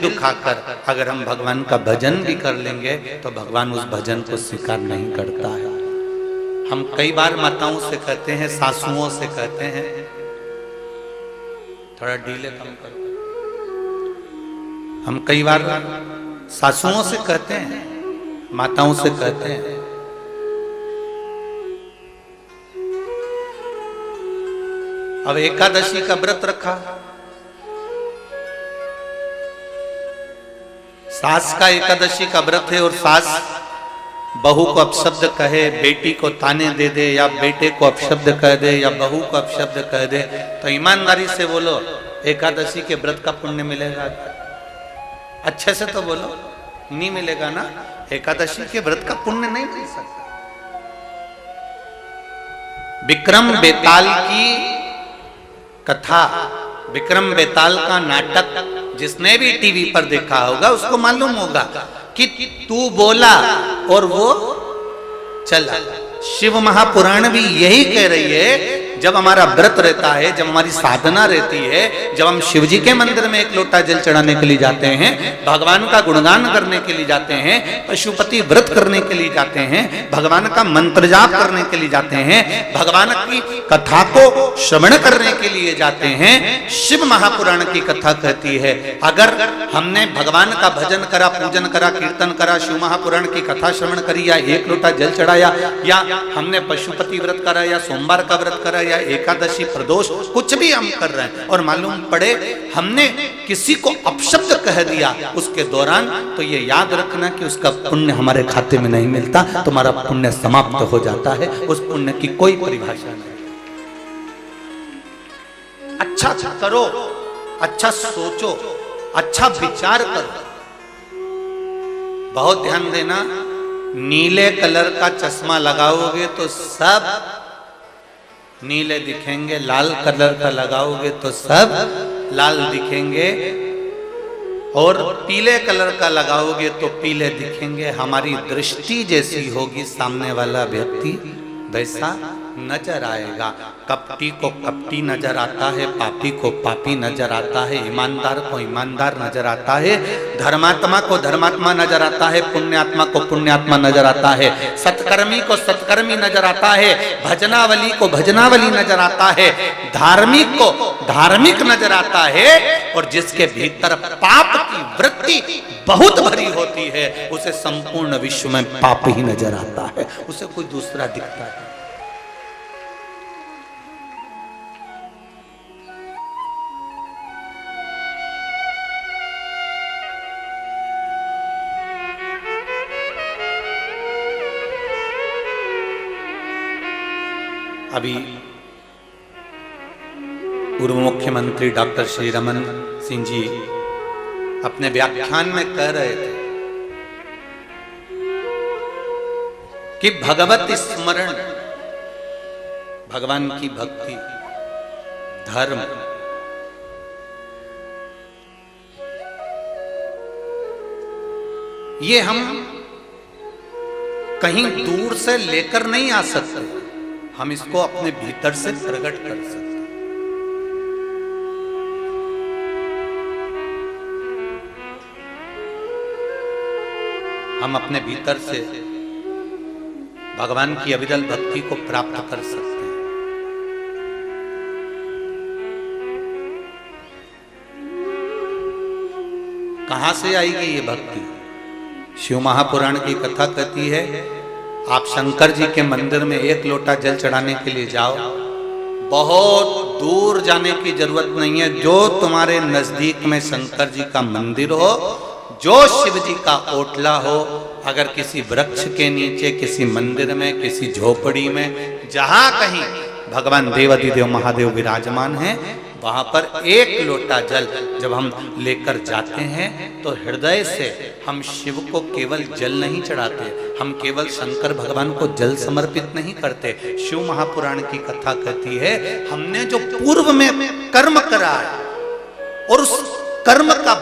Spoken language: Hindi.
दुखाकर अगर हम भगवान का भजन भी कर लेंगे तो भगवान उस भजन को स्वीकार नहीं करता है। हम कई बार माताओं से कहते हैं, सासुओं से कहते हैं, थोड़ा डीले कम करो। हम कई बार सासुओं से कहते हैं, माताओं से कहते हैं, अब एकादशी का व्रत रखा, सास का एकादशी का व्रत है और सास बहू को अपशब्द कहे, बेटी को ताने दे दे या बेटे को अपशब्द कह दे या बहू को अपशब्द कह दे, तो ईमानदारी से बोलो एकादशी के व्रत का पुण्य मिलेगा? अच्छे से तो बोलो, नहीं मिलेगा ना। एकादशी के व्रत का पुण्य नहीं मिल सकता। विक्रम बेताल की कथा, विक्रम बेताल का नाटक जिसने भी टीवी पर देखा होगा उसको मालूम होगा कि तू बोला और वो चला। शिव महापुराण भी यही कह रही है, जब हमारा व्रत रहता है, जब हमारी साधना रहती है, जब हम शिव जी के मंदिर में एक लोटा जल चढ़ाने के लिए जाते हैं, भगवान का गुणगान करने के लिए जाते हैं, पशुपति व्रत करने के लिए जाते हैं, भगवान का मंत्र जाप करने के लिए जाते हैं, भगवान की कथा को श्रवण करने के लिए जाते हैं, शिव महापुराण की कथा कहती है अगर हमने भगवान का भजन करा, पूजन करा, कीर्तन करा, शिव महापुराण की कथा श्रवण करी, या एक लोटा जल चढ़ाया, या हमने पशुपति व्रत करा, या सोमवार का व्रत करा, या एकादशी प्रदोष, कुछ भी हम कर रहे हैं और मालूम पड़े हमने किसी को अपशब्द कह दिया उसके दौरान, तो ये याद रखना कि उसका पुण्य हमारे खाते में नहीं मिलता, तुम्हारा पुण्य समाप्त हो जाता है। उस पुण्य की कोई परिभाषा नहीं। अच्छा करो, अच्छा सोचो, अच्छा विचार करो। बहुत ध्यान देना, नीले कलर का चश्मा लगाओगे तो सब नीले दिखेंगे, लाल कलर का लगाओगे तो सब लाल दिखेंगे, और पीले कलर का लगाओगे तो पीले दिखेंगे। हमारी दृष्टि जैसी होगी सामने वाला व्यक्ति वैसा नजर आएगा। कपटी को कपटी नजर आता है, पापी को पापी नजर आता है, ईमानदार को ईमानदार नजर आता है, धर्मात्मा को धर्मात्मा नजर आता है, पुण्यात्मा को पुण्यात्मा नजर आता है, सत्कर्मी को सत्कर्मी नजर आता है, भजनावली को भजनावली नजर आता है, धार्मिक को धार्मिक नजर आता है, और जिसके भीतर पाप की वृत्ति बहुत भरी होती है उसे संपूर्ण विश्व में पाप ही नजर आता है, उसे कोई दूसरा दिखता है। अभी पूर्व मुख्यमंत्री डॉक्टर श्री रमन सिंह जी अपने व्याख्यान में कह रहे थे कि भगवत स्मरण, भगवान की भक्ति, धर्म, ये हम कहीं दूर से लेकर नहीं आ सकते, हम इसको अपने भीतर से प्रकट कर सकते। हम अपने भीतर से भगवान की अविरल भक्ति को प्राप्त कर सकते हैं। कहां से आएगी ये भक्ति? शिव महापुराण की कथा कहती है, आप शंकर जी के मंदिर में एक लोटा जल चढ़ाने के लिए जाओ, बहुत दूर जाने की जरूरत नहीं है, जो तुम्हारे नजदीक में शंकर जी का मंदिर हो, जो शिव जी का ओटला हो, अगर किसी वृक्ष के नीचे, किसी मंदिर में, किसी झोपड़ी में, जहां कहीं भगवान देवाधिदेव महादेव विराजमान हैं, वहां पर एक लोटा जल जब हम लेकर जाते हैं तो हृदय से हम शिव को केवल जल नहीं चढ़ाते, हम केवल शंकर भगवान को जल समर्पित नहीं करते। शिव महापुराण की कथा कहती है, हमने जो पूर्व में कर्म करा है और उस कर्म का